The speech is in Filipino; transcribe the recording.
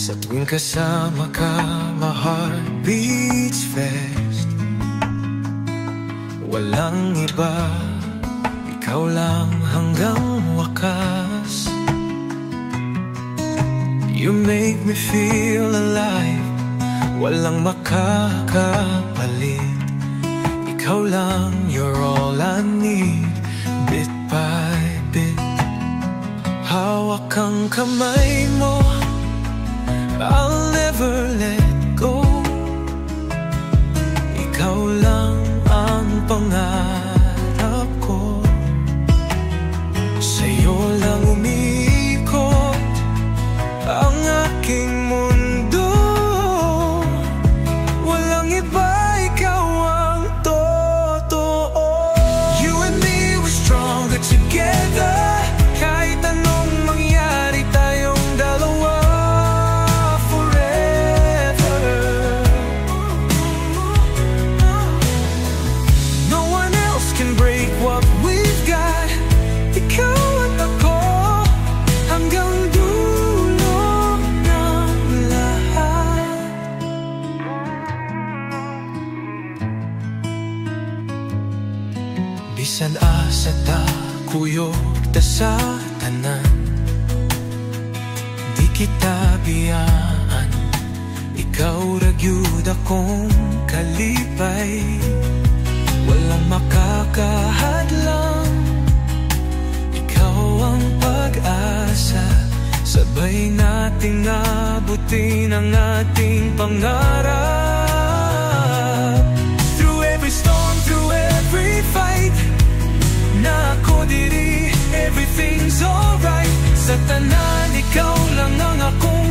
Sa tuwing kasama ka, my heart beats fast. Walang iba, ikaw lang hanggang wakas. You make me feel alive, walang makakapalit. Ikaw lang, you're all I need. Bit by bit, hawak ang kamay mo, I'll never let go. Ikaw lang ang pangarap ko, sa'yo lang umiikot ang aking mundo. Walang iba, ikaw ang totoo. You and me, we're stronger together. Kahit anong mangyari, tayong dalawa forever. No one else can break what we've got. Ikaw at ako hanggang dulo ng lahat. Bisan asa ta kuyog ta sa tanan, di kita biyaan. Ikaw ragyud akong kalipay, walang makakahadlang. Ikaw ang pag-asa, sabay nating abutin ang ating pangarap. Through every storm, through every fight, na ako diri, everything's alright. Sa tanan, ikaw lang ang akong